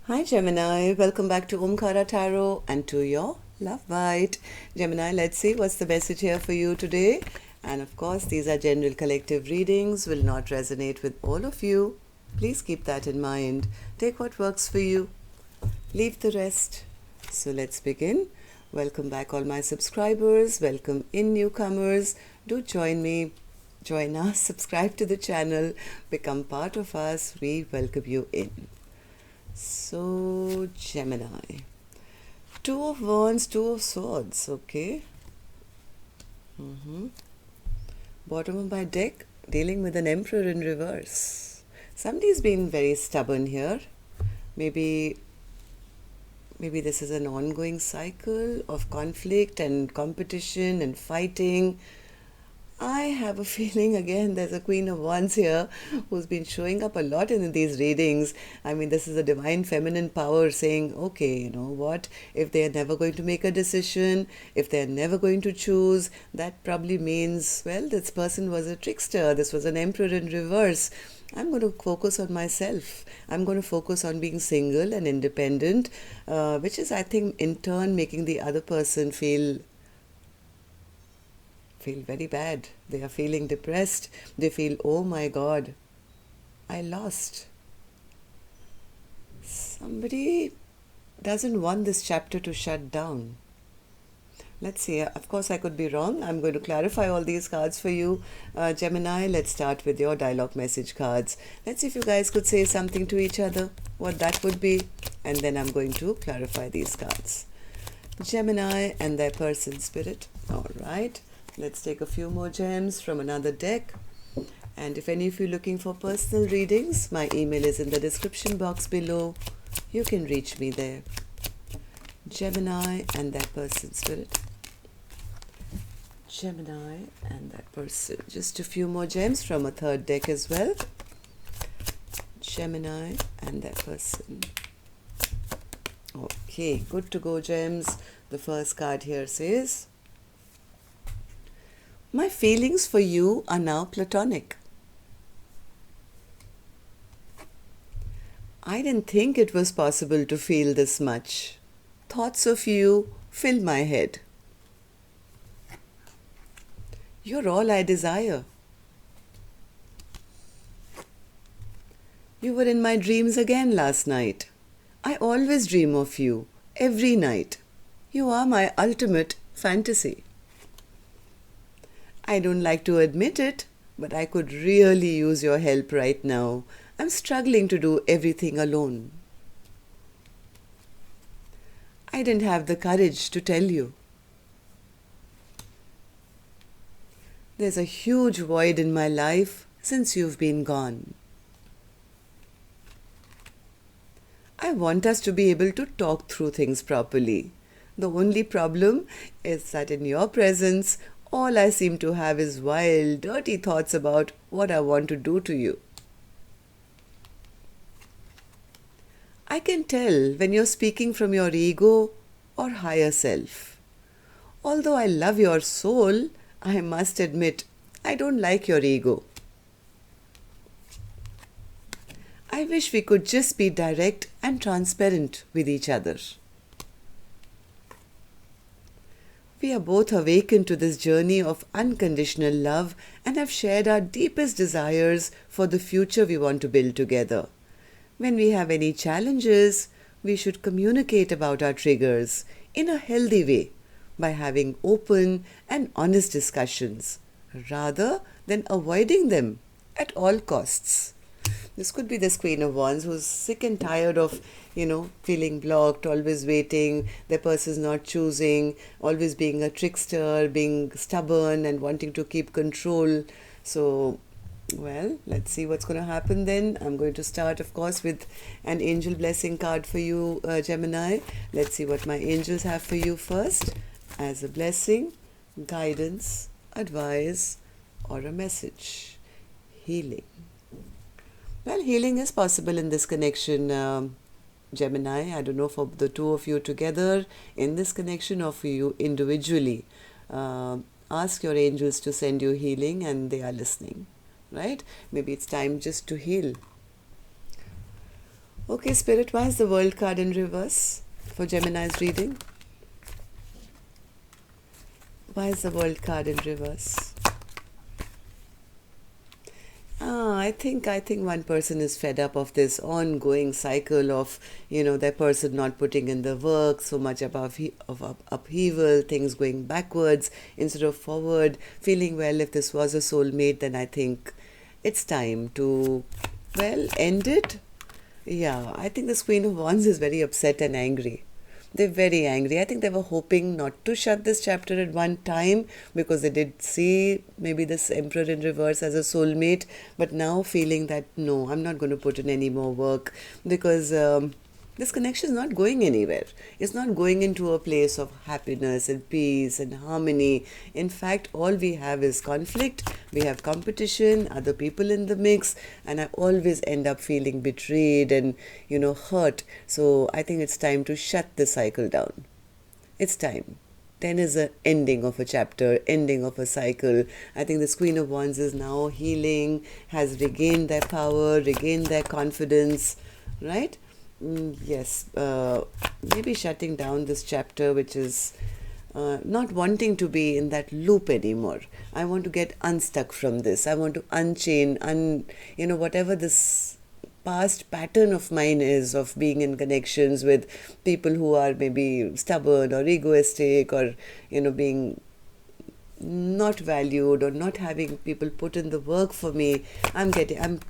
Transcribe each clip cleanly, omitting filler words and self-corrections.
Hi Gemini, welcome back to Omkaratarot and to your love bite. Gemini, let's see what's the message here for you today. And of course, these are general collective readings, will not resonate with all of you. Please keep that in mind. Take what works for you, leave the rest. So let's begin. Welcome back all my subscribers, welcome in newcomers. Do join me, join us, subscribe to the channel, become part of us. We welcome you in. So, Gemini. Two of Wands, Two of Swords, okay. Bottom of my deck, dealing with an Emperor in reverse. Somebody's been very stubborn here. Maybe this is an ongoing cycle of conflict and competition and fighting. I have a feeling, again, there's a Queen of Wands here who's been showing up a lot in these readings. I mean, this is a divine feminine power saying, okay, you know what, if they're never going to make a decision, if they're never going to choose, that probably means, well, this person was a trickster. This was an Emperor in reverse. I'm going to focus on myself. I'm going to focus on being single and independent, which is, I think, in turn making the other person feel very bad. They are feeling depressed. They feel, oh my God, I lost. Somebody doesn't want this chapter to shut down. Let's see. Of course, I could be wrong. I'm going to clarify all these cards for you. Gemini, let's start with your dialogue message cards. Let's see if you guys could say something to each other, what that would be. And then I'm going to clarify these cards. Gemini and their person spirit. All right. Let's take a few more gems from another deck. And if any of you are looking for personal readings, my email is in the description box below. You can reach me there. Gemini and that person spirit. Gemini and that person. Just a few more gems from a third deck as well. Gemini and that person. Okay, good to go, gems. The first card here says, my feelings for you are now platonic. I didn't think it was possible to feel this much. Thoughts of you fill my head. You're all I desire. You were in my dreams again last night. I always dream of you, every night. You are my ultimate fantasy. I don't like to admit it, but I could really use your help right now. I'm struggling to do everything alone. I didn't have the courage to tell you. There's a huge void in my life since you've been gone. I want us to be able to talk through things properly. The only problem is that in your presence, all I seem to have is wild, dirty thoughts about what I want to do to you. I can tell when you're speaking from your ego or higher self. Although I love your soul, I must admit, I don't like your ego. I wish we could just be direct and transparent with each other. We are both awakened to this journey of unconditional love and have shared our deepest desires for the future we want to build together. When we have any challenges, we should communicate about our triggers in a healthy way by having open and honest discussions rather than avoiding them at all costs. This could be this Queen of Wands who's sick and tired of, feeling blocked, always waiting, their person's not choosing, always being a trickster, being stubborn and wanting to keep control. So, well, let's see what's going to happen then. I'm going to start, of course, with an angel blessing card for you, Gemini. Let's see what my angels have for you first as a blessing, guidance, advice, or a message. Healing. Well, healing is possible in this connection, Gemini. I don't know for the two of you together in this connection or for you individually. Ask your angels to send you healing and they are listening, right? Maybe it's time just to heal. Okay, Spirit, why is the World card in reverse for Gemini's reading? Why is the World card in reverse? I think one person is fed up of this ongoing cycle of, their person not putting in the work, so much of upheaval, things going backwards instead of forward, feeling, well, if this was a soulmate, then I think it's time to, end it. Yeah, I think the Queen of Wands is very upset and angry. They're very angry. I think they were hoping not to shut this chapter at one time because they did see maybe this Emperor in reverse as a soulmate, but now feeling that no, I'm not going to put in any more work because this connection is not going anywhere. It's not going into a place of happiness and peace and harmony. In fact, all we have is conflict. We have competition, other people in the mix, and I always end up feeling betrayed and, hurt. So I think it's time to shut the cycle down. It's time. 10 is an ending of a chapter, ending of a cycle. I think this Queen of Wands is now healing, has regained their power, regained their confidence, right? Yes, maybe shutting down this chapter, which is not wanting to be in that loop anymore. I want to get unstuck from this. I want to unchain, whatever this past pattern of mine is of being in connections with people who are maybe stubborn or egoistic or, being not valued or not having people put in the work for me. I'm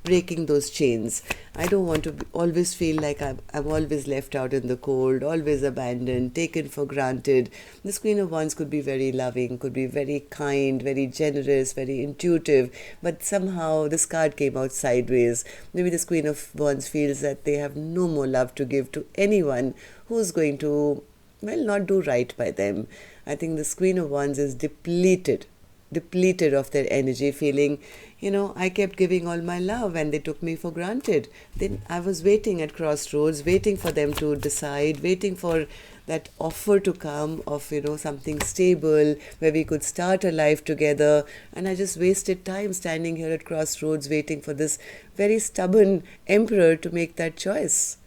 breaking those chains. I don't want to always feel like I'm always left out in the cold, always abandoned, taken for granted. This Queen of Wands could be very loving, could be very kind, very generous, very intuitive, but somehow this card came out sideways. Maybe this Queen of Wands feels that they have no more love to give to anyone who's going to, not do right by them. I think this Queen of Wands is depleted of their energy, feeling, I kept giving all my love and they took me for granted. Then I was waiting at crossroads, waiting for them to decide, waiting for that offer to come of, something stable where we could start a life together. And I just wasted time standing here at crossroads waiting for this very stubborn Emperor to make that choice.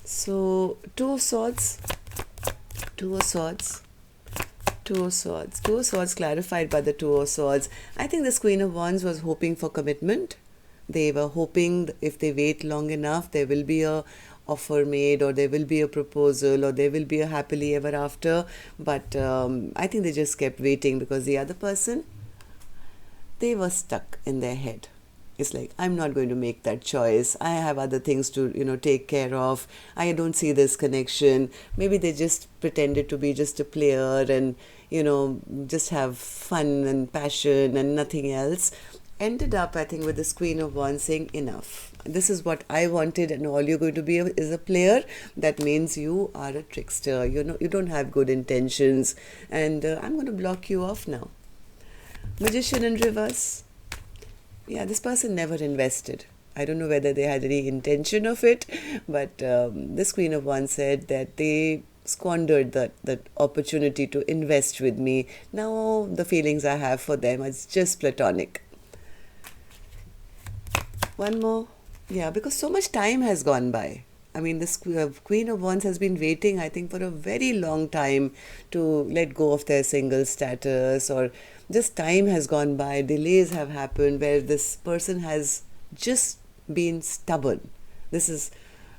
So, Two of Swords clarified by the Two of Swords. I think this Queen of Wands was hoping for commitment. They were hoping if they wait long enough, there will be a offer made or there will be a proposal or there will be a happily ever after. But I think they just kept waiting because the other person, they were stuck in their head. It's like, I'm not going to make that choice. I have other things to, take care of. I don't see this connection. Maybe they just pretended to be just a player and, just have fun and passion and nothing else. Ended up, I think, with this Queen of Wands saying, enough. This is what I wanted and all you're going to be is a player. That means you are a trickster. You don't have good intentions. And I'm going to block you off now. Magician in reverse. Yeah, this person never invested. I don't know whether they had any intention of it, but this Queen of Wands said that they squandered that opportunity to invest with me. Now the feelings I have for them is just platonic. One more. Yeah, because so much time has gone by. I mean, this Queen of Wands has been waiting, I think, for a very long time to let go of their single status, or just time has gone by, delays have happened where this person has just been stubborn. This is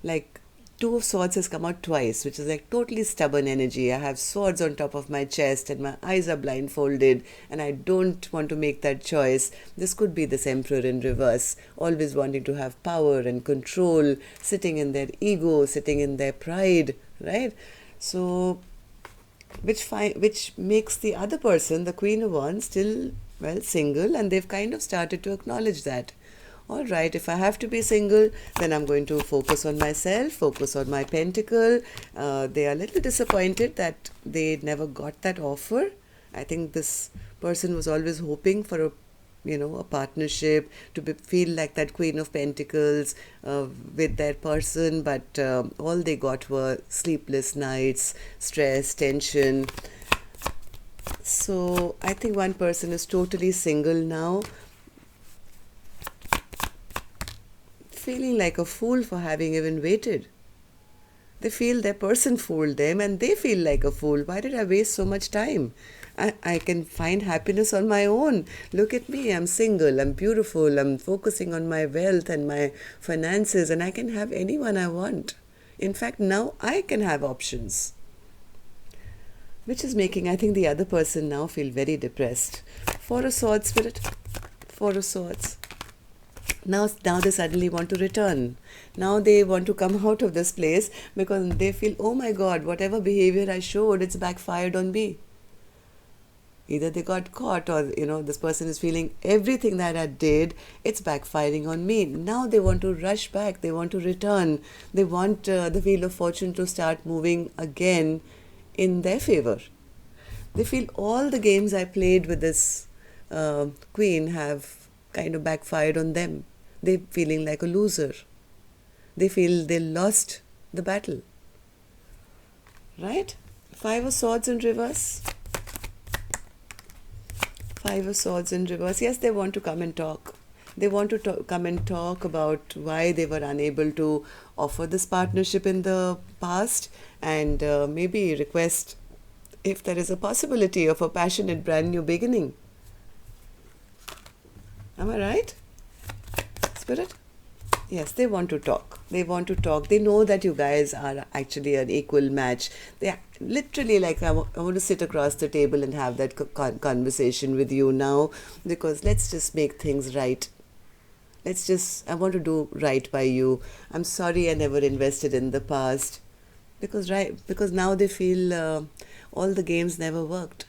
like Two of Swords has come out twice, which is like totally stubborn energy. I have swords on top of my chest and my eyes are blindfolded and I don't want to make that choice. This could be this Emperor in reverse, always wanting to have power and control, sitting in their ego, sitting in their pride, right? So, which makes the other person, the Queen of Wands, still, single, and they've kind of started to acknowledge that. All right, if I have to be single, then I'm going to focus on myself, focus on my pentacle. They are a little disappointed that they never got that offer. I think this person was always hoping for a partnership, to feel like that Queen of Pentacles with their person, but all they got were sleepless nights, stress, tension. So I think one person is totally single now, feeling like a fool for having even waited. They feel their person fooled them and they feel like a fool. Why did I waste so much time? I can find happiness on my own. Look at me, I'm single, I'm beautiful, I'm focusing on my wealth and my finances, and I can have anyone I want. In fact, now I can have options. Which is making, I think, the other person now feel very depressed. Four of Swords, Spirit. Four of Swords. Now they suddenly want to return. Now they want to come out of this place because they feel, oh my God, whatever behavior I showed, it's backfired on me. Either they got caught or, this person is feeling everything that I did, it's backfiring on me. Now they want to rush back. They want to return. They want the Wheel of Fortune to start moving again in their favor. They feel all the games I played with this queen have kind of backfired on them. They're feeling like a loser. They feel they lost the battle. Right? Five of Swords in reverse. Five of Swords in reverse. Yes, they want to come and talk. They want to come and talk about why they were unable to offer this partnership in the past, and maybe request if there is a possibility of a passionate brand new beginning. Am I right, Spirit? Yes, they want to talk. They want to talk. They know that you guys are actually an equal match. They are literally like, I want to sit across the table and have that conversation with you now, because let's just make things right. I want to do right by you. I'm sorry I never invested in the past. Because now they feel all the games never worked.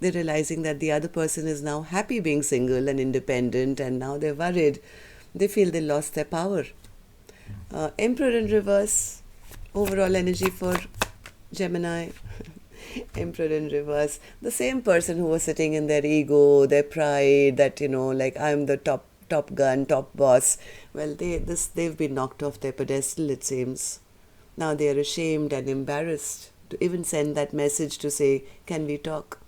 They're realizing that the other person is now happy being single and independent, and now they're worried. They feel they lost their power. Emperor in reverse. Overall energy for Gemini. Emperor in reverse. The same person who was sitting in their ego, their pride, that, like, I'm the top gun, top boss. Well, they've been knocked off their pedestal, it seems. Now they are ashamed and embarrassed to even send that message to say, can we talk?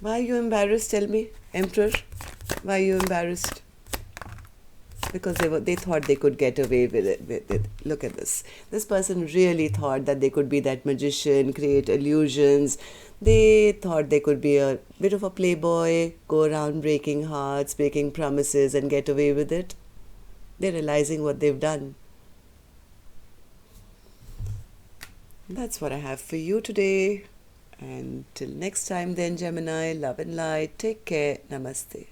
Why are you embarrassed? Tell me, Emperor. Why are you embarrassed? Because they thought they could get away with it. Look at this. This person really thought that they could be that magician, create illusions. They thought they could be a bit of a playboy, go around breaking hearts, breaking promises, and get away with it. They're realizing what they've done. That's what I have for you today. And till next time then, Gemini, love and light. Take care. Namaste.